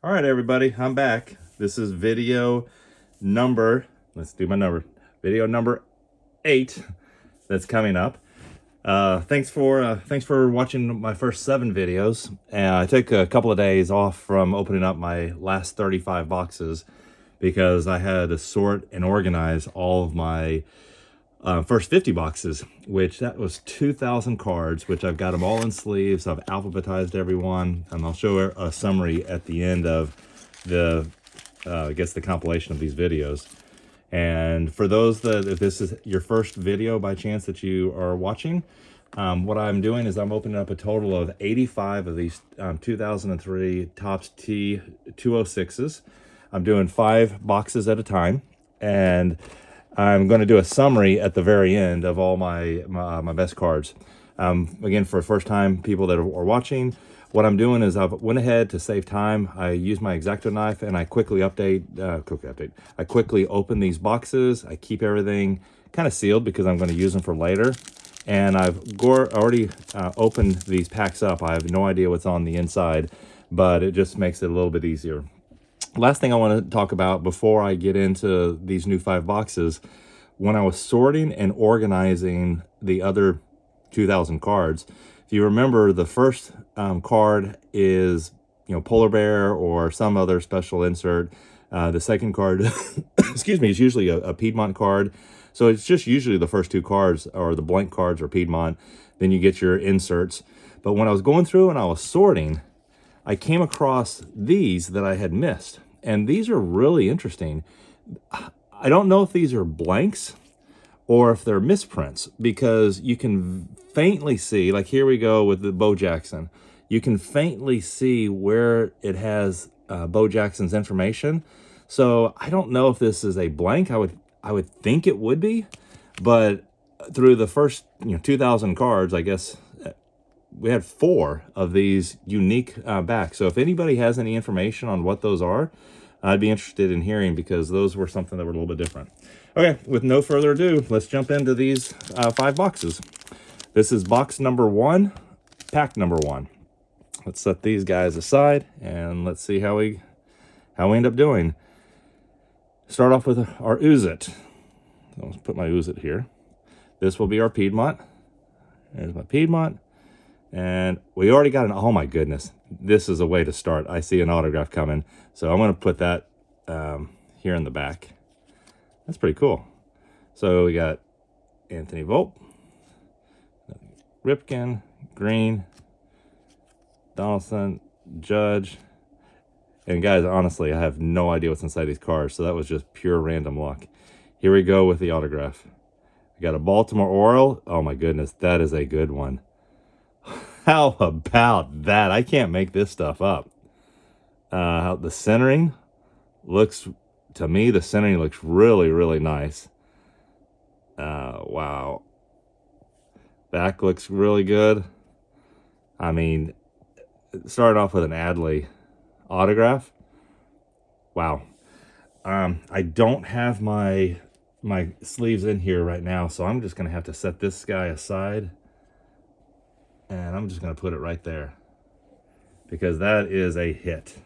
All right, everybody, I'm back. This is video number, let's do my number, video number 8 that's coming up. Thanks for watching my first 7 videos. I took a couple of days off from opening up my last 35 boxes because I had to sort and organize all of my first 50 boxes, which that was 2,000 cards, which I've got them all in sleeves. I've alphabetized everyone, and I'll show a summary at the end of the, I guess, the compilation of these videos. And for those that, if this is your first video by chance that you are watching, what I'm doing is I'm opening up a total of 85 of these 2003 Topps T206s. I'm doing 5 boxes at a time, and I'm going to do a summary at the very end of all my best cards. Again, for first time people that are watching, what I'm doing is I've went ahead to save time. I use my X-Acto knife and I quickly I quickly open these boxes. I keep everything kind of sealed because I'm going to use them for later. And I've already opened these packs up. I have no idea what's on the inside, but it just makes it a little bit easier. Last thing I want to talk about before I get into these new 5 boxes, when I was sorting and organizing the other 2,000 cards, if you remember, the first card is, Polar Bear or some other special insert. The second card, excuse me, is usually a Piedmont card. So it's just usually the first 2 cards or the blank cards or Piedmont. Then you get your inserts. But when I was going through and I was sorting, I came across these that I had missed. And these are really interesting. I don't know if these are blanks or if they're misprints, because you can faintly see, like here we go with the Bo Jackson. You can faintly see where it has Bo Jackson's information. So I don't know if this is a blank. I would think it would be, but through the first 2,000 cards, I guess we had 4 of these unique backs. So if anybody has any information on what those are, I'd be interested in hearing, because those were something that were a little bit different. Okay, with no further ado, let's jump into these 5 boxes. This is box number 1, pack number 1. Let's set these guys aside and let's see how we end up doing. Start off with our Oozit. Let's put my Oozit here. This will be our Piedmont. There's my Piedmont. And we already got an, oh my goodness, this is a way to start. I see an autograph coming. So I'm going to put that here in the back. That's pretty cool. So we got Anthony Volpe, Ripken, Green, Donaldson, Judge. And guys, honestly, I have no idea what's inside these cards. So that was just pure random luck. Here we go with the autograph. We got a Baltimore Oriole. Oh my goodness, that is a good one. How about that? I can't make this stuff up. The centering looks, to me, the centering looks really, really nice. Wow. Back looks really good. I mean, starting off with an Adley autograph. Wow. I don't have my sleeves in here right now, so I'm just going to have to set this guy aside. And I'm just going to put it right there, because that is a hit.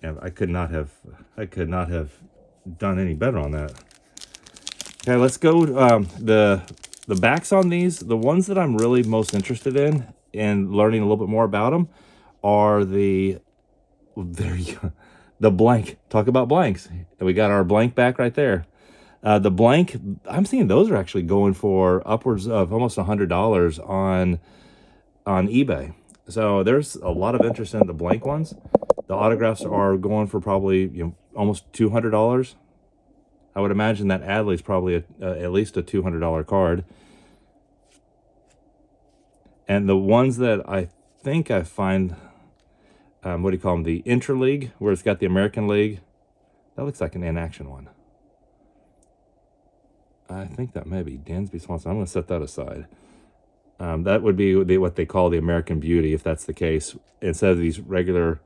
Yeah, I could not have done any better on that. Okay, let's go. The backs on these, the ones that I'm really most interested in and learning a little bit more about them, are the, there you go, the blank. Talk about blanks. We got our blank back right there. The blank, I'm seeing those are actually going for upwards of almost $100 on eBay. So there's a lot of interest in the blank ones. The autographs are going for probably almost $200. I would imagine that Adley's probably at least a $200 card. And the ones that I think I find, what do you call them? The Interleague, where it's got the American League. That looks like an in-action one. I think that may be Dansby Swanson. I'm going to set that aside. That would be what they call the American Beauty, if that's the case. Instead of these regular,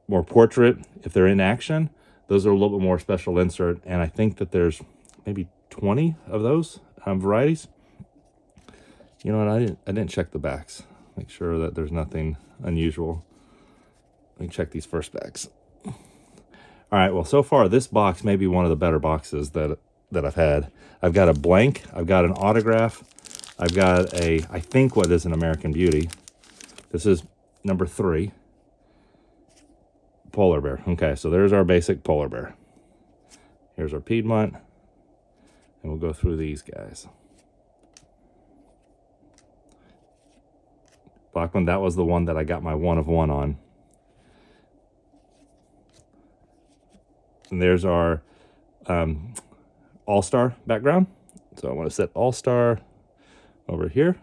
more portrait, if they're in action, those are a little bit more special insert. And I think that there's maybe 20 of those varieties. You know what? I didn't check the backs. Make sure that there's nothing unusual. Let me check these first packs. All right, well, so far this box may be one of the better boxes that I've had. I've got a blank, I've got an autograph, I've got a, I think what is an American Beauty. This is number 3. Polar bear. Okay, so there's our basic polar bear. Here's our Piedmont, and we'll go through these guys. Black one, that was the one that I got my 1 of 1 on. And there's our All-Star background. So I want to set All-Star over here.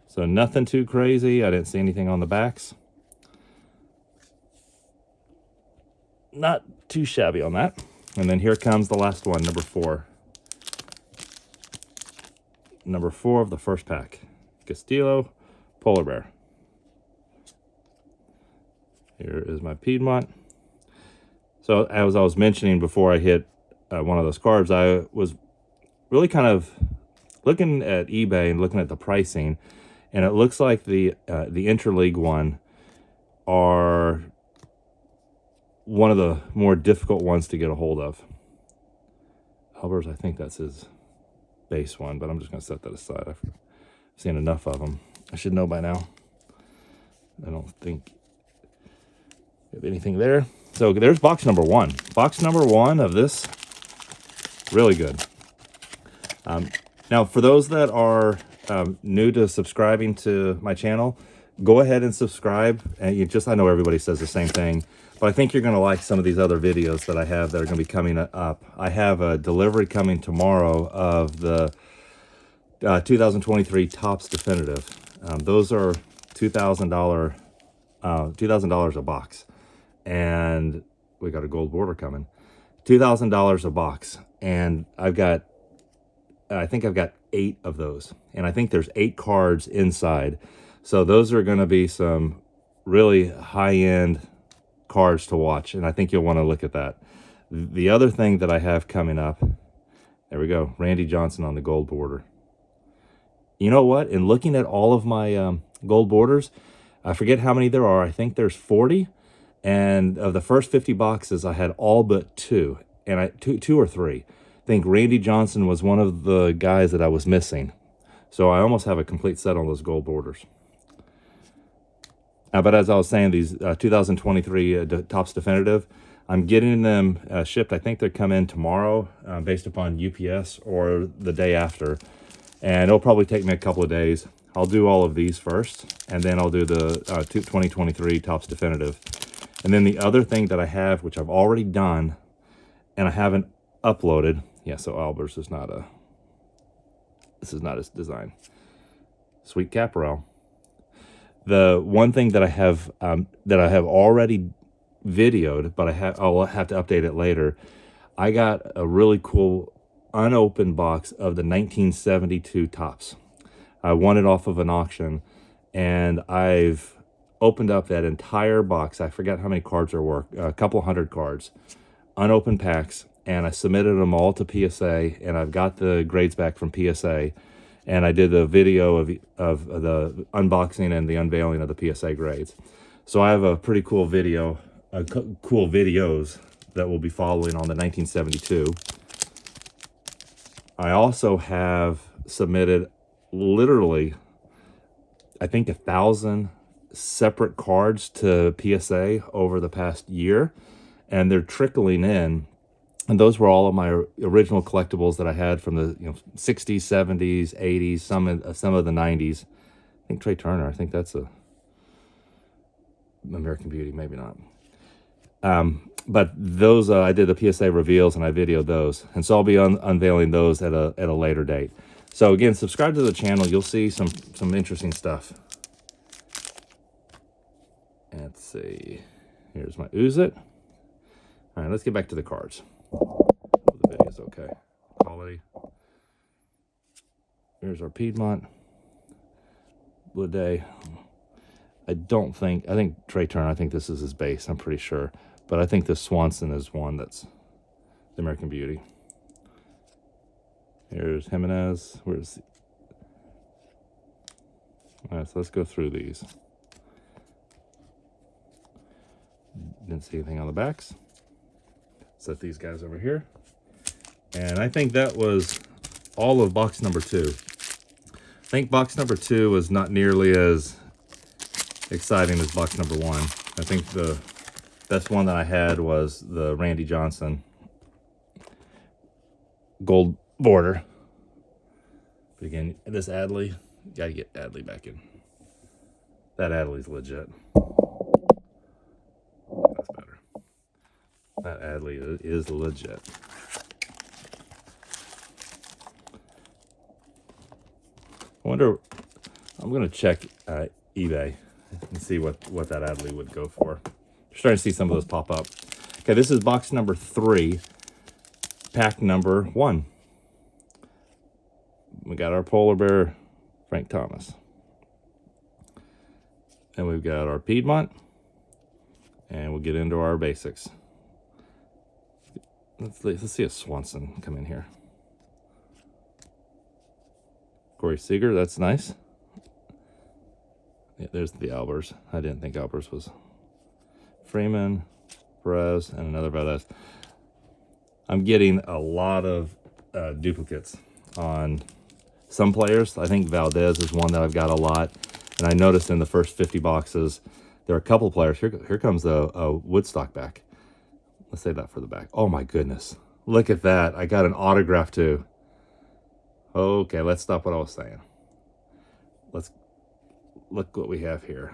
So nothing too crazy. I didn't see anything on the backs. Not too shabby on that. And then here comes the last one, number 4. Number 4 of the first pack. Castillo, polar bear. Here is my Piedmont. So as I was mentioning before I hit one of those cards, I was really kind of looking at eBay and looking at the pricing, and it looks like the interleague one are one of the more difficult ones to get a hold of. Albers, I think that's his base one, but I'm just going to set that aside. I've seen enough of them. I should know by now. I don't think we have anything there. So there's box number 1. Box number 1 of this, really good. Now, for those that are new to subscribing to my channel, go ahead and subscribe. And I know everybody says the same thing, but I think you're going to like some of these other videos that I have that are going to be coming up. I have a delivery coming tomorrow of the 2023 Topps Definitive. Those are $2,000 a box. And we got a gold border coming. $2,000 a box. And I think I've got 8 of those. And I think there's 8 cards inside. So those are going to be some really high-end cards to watch. And I think you'll want to look at that. The other thing that I have coming up, there we go, Randy Johnson on the gold border. You know what? In looking at all of my gold borders, I forget how many there are. I think there's 40. And of the first 50 boxes, I had all but 2. And two or 3. I think Randy Johnson was one of the guys that I was missing. So I almost have a complete set on those gold borders. But as I was saying, these 2023 Topps Definitive, I'm getting them shipped. I think they come in tomorrow based upon UPS or the day after. And it'll probably take me a couple of days. I'll do all of these first, and then I'll do the 2023 Topps Definitive. And then the other thing that I have, which I've already done, and I haven't uploaded. Yeah, so Albers is not this is not his design. Sweet Caparel. The one thing that I have already videoed, but I'll have to update it later. I got a really cool unopened box of the 1972 Topps. I won it off of an auction, and I've opened up that entire box. I forget how many cards there were, a couple hundred cards, unopened packs, and I submitted them all to PSA, and I've got the grades back from PSA, and I did the video of the unboxing and the unveiling of the PSA grades. So I have a pretty cool video, cool videos that will be following on the 1972. I also have submitted literally, I think, 1,000 separate cards to PSA over the past year, and they're trickling in. And those were all of my original collectibles that I had from the 60s, 70s, 80s, some of the 90s. I think Trey Turner, I think that's a American Beauty, maybe not. But those, I did the PSA reveals and I videoed those. And so I'll be unveiling those at a later date. So again, subscribe to the channel. You'll see some interesting stuff. Let's see. Here's my Ooze It. All right, let's get back to the cards. The video's okay. Quality. Here's our Piedmont. Blue Day. I think Trey Turner, I think this is his base, I'm pretty sure. But I think this Swanson is one that's the American Beauty. Here's Jimenez. Where's All right, so let's go through these. Didn't see anything on the backs. Set these guys over here. And I think that was all of box number 2. I think box number 2 was not nearly as exciting as box number 1. I think the best one that I had was the Randy Johnson gold border. But again, this Adley, you gotta get Adley back in. That Adley's legit. That's better. That Adley is legit. I wonder, I'm gonna check eBay and see what that Adley would go for. Starting to see some of those pop up. Okay, this is box number 3, pack number 1. We got our polar bear, Frank Thomas. And we've got our Piedmont. And we'll get into our basics. Let's see a Swanson come in here. Corey Seager, that's nice. Yeah, there's the Albers. I didn't think Albers was. Freeman, Perez, and another Valdez. I'm getting a lot of duplicates on some players. I think Valdez is one that I've got a lot. And I noticed in the first 50 boxes, there are a couple players. Here comes a Woodstock back. Let's save that for the back. Oh my goodness. Look at that. I got an autograph too. Okay, let's stop what I was saying. Let's look what we have here.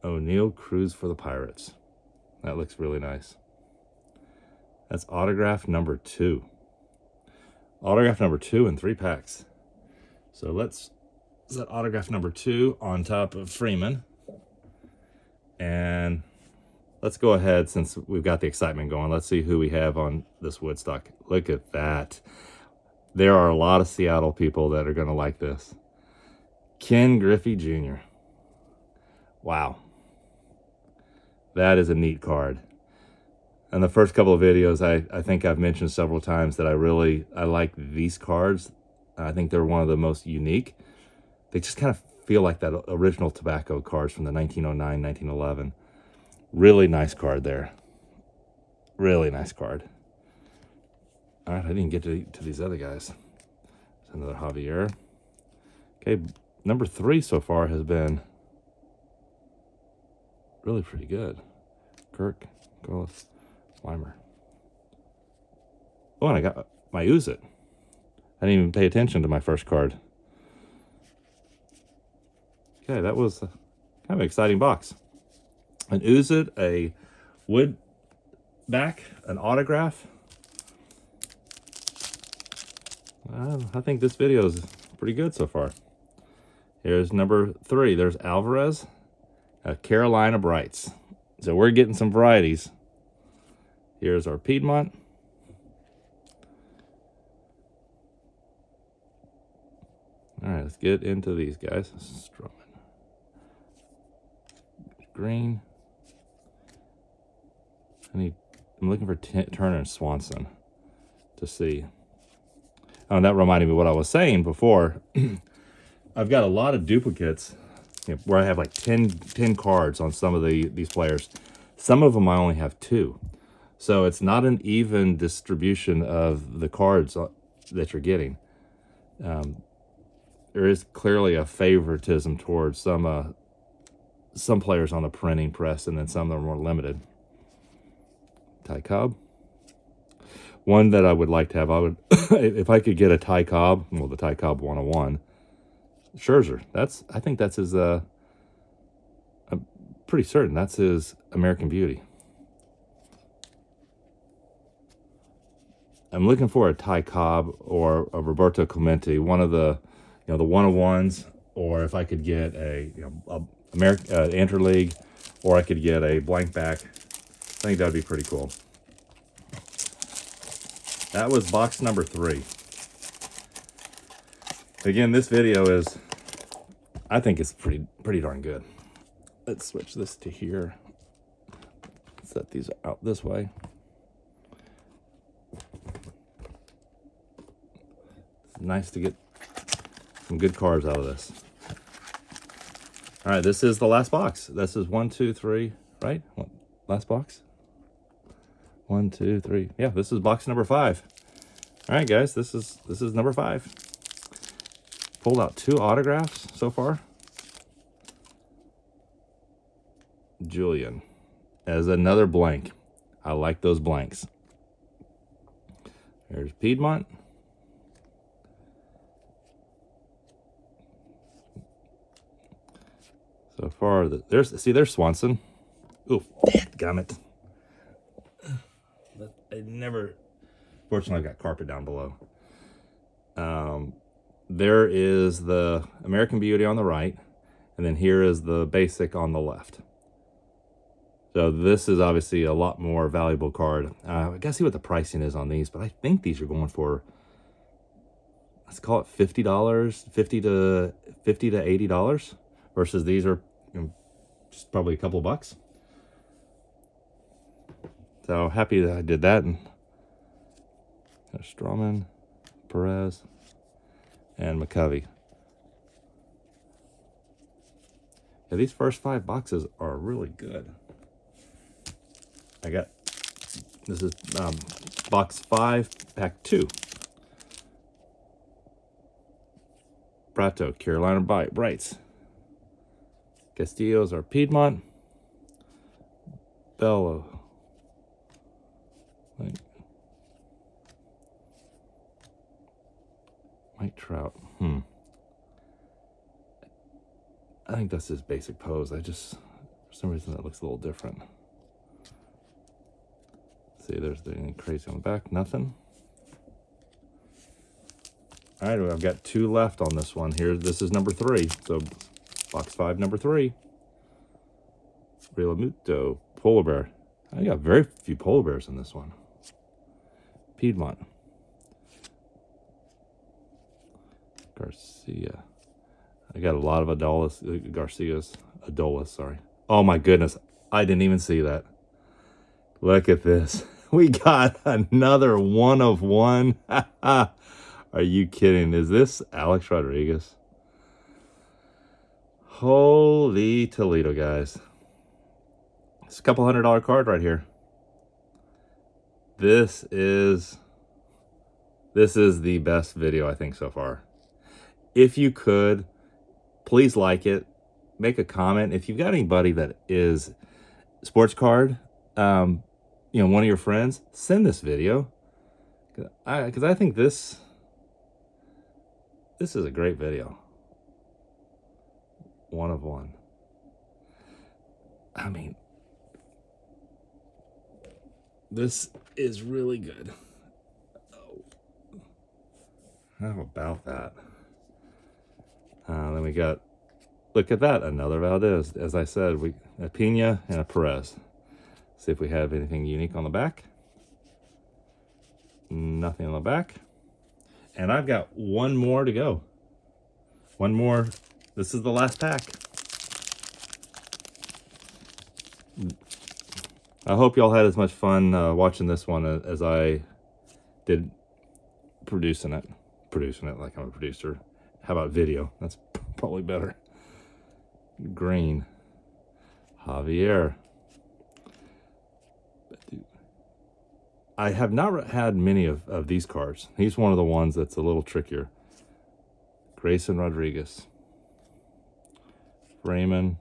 O'Neal Cruz for the Pirates. That looks really nice. That's autograph number 2. Autograph number 2 in 3 packs. So let's set autograph number 2 on top of Freeman. And let's go ahead, since we've got the excitement going, let's see who we have on this Woodstock. Look at that. There are a lot of Seattle people that are going to like this. Ken Griffey Jr. Wow. That is a neat card. In the first couple of videos, I think I've mentioned several times that I like these cards. I think they're one of the most unique. They just kind of feel like that original tobacco cards from the 1909, 1911. Really nice card there. Really nice card. All right, I didn't get to these other guys. There's another Javier. Okay, number 3 so far has been really pretty good. Kirk, Gullis, Weimer. Oh, and I got my Use It. I didn't even pay attention to my first card. Okay, that was kind of an exciting box. An Use It, a wood back, an autograph. I think this video is pretty good so far. Here's number 3. There's Alvarez, Carolina Brights. So we're getting some varieties. Here's our Piedmont. All right, let's get into these guys. Stroman. Green. I'm looking for Turner and Swanson to see. Oh, that reminded me of what I was saying before. I've got a lot of duplicates, where I have like 10 cards on some of these players. Some of them I only have 2. So it's not an even distribution of the cards that you're getting. There is clearly a favoritism towards some players on the printing press, and then some that are more limited. Ty Cobb. One that I would like to have, if I could get a Ty Cobb, well, the Ty Cobb 101. Scherzer. I think that's his. I'm pretty certain that's his American Beauty. I'm looking for a Ty Cobb or a Roberto Clemente, one of the, the 101s, or if I could get a, Interleague, or I could get a blank back. I think that'd be pretty cool. That was box number 3. Again, this video is, I think it's pretty darn good. Let's switch this to here. Set these out this way. It's nice to get some good cards out of this. All right, this is the last box. This is 1, 2, 3, right? Last box. 1, 2, 3. Yeah, this is box number 5. All right, guys, this is number 5. Pulled out 2 autographs so far. Julian as another blank. I like those blanks. There's Piedmont. So far, there's Swanson. Ooh, dadgummit. I never, fortunately, I've got carpet down below. There is the American Beauty on the right, and then here is the basic on the left. So this is obviously a lot more valuable card. I gotta see what the pricing is on these, but I think these are going for, let's call it $50, $50 to $80, versus these are, you know, just probably a couple of bucks. So happy that I did that. And Strawman, Perez, and McCovey. Yeah, these first 5 boxes are really good. This is box 5, pack 2. Prato, Carolina Brights. Castillo's are Piedmont. Bello. White Trout. I think that's his basic pose. For some reason that looks a little different. See, there's anything crazy on the back. Nothing. All right, I've got 2 left on this one here. This is number 3. So box 5, number 3. Realmuto, Polar Bear. I got very few polar bears in this one. Piedmont. Garcia. I got a lot of Garcias. Adolis, sorry. Oh my goodness. I didn't even see that. Look at this. We got another 1 of 1. Are you kidding? Is this Alex Rodriguez? Holy Toledo, guys. It's a couple $100 card right here. This is the best video I think so far. If you could, please like it. Make a comment. If you've got anybody that is sports card, one of your friends, send this video. Because I think this is a great video. 1 of 1. I mean, this is really good. Oh. How about that? Then we got, look at that, another Valdez. As I said, a Pena and a Perez. See if we have anything unique on the back. Nothing on the back. And I've got 1 more to go. 1 more. This is the last pack. I hope y'all had as much fun watching this one as I did producing it. Producing it like I'm a producer. How about video? That's probably better. Green. Javier. I have not had many of these cards. He's one of the ones that's a little trickier. Grayson Rodriguez. Raymond.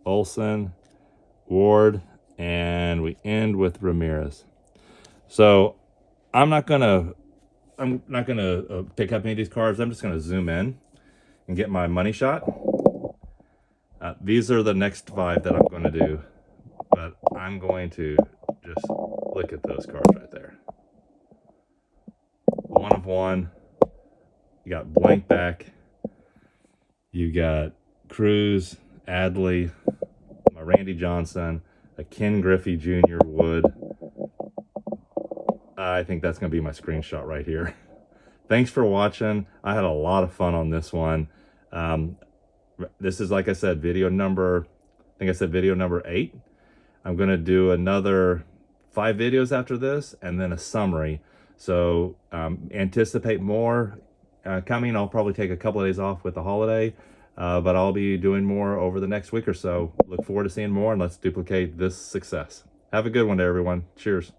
Olsen. Ward. And we end with Ramirez. So I'm not gonna pick up any of these cards. I'm just gonna zoom in and get my money shot. These are the next 5 that I'm going to do, but I'm going to just look at those cards right there. 1 of 1. You got blank back. You got Cruz, Adley, my Randy Johnson, a Ken Griffey Jr. Wood. I think that's going to be my screenshot right here. Thanks for watching. I had a lot of fun on this one. This is, like I said, video number 8. I'm going to do another 5 videos after this and then a summary. So anticipate more. coming. I'll probably take a couple of days off with the holiday, but I'll be doing more over the next week or so. Look forward to seeing more, and let's duplicate this success. Have a good one, everyone. Cheers.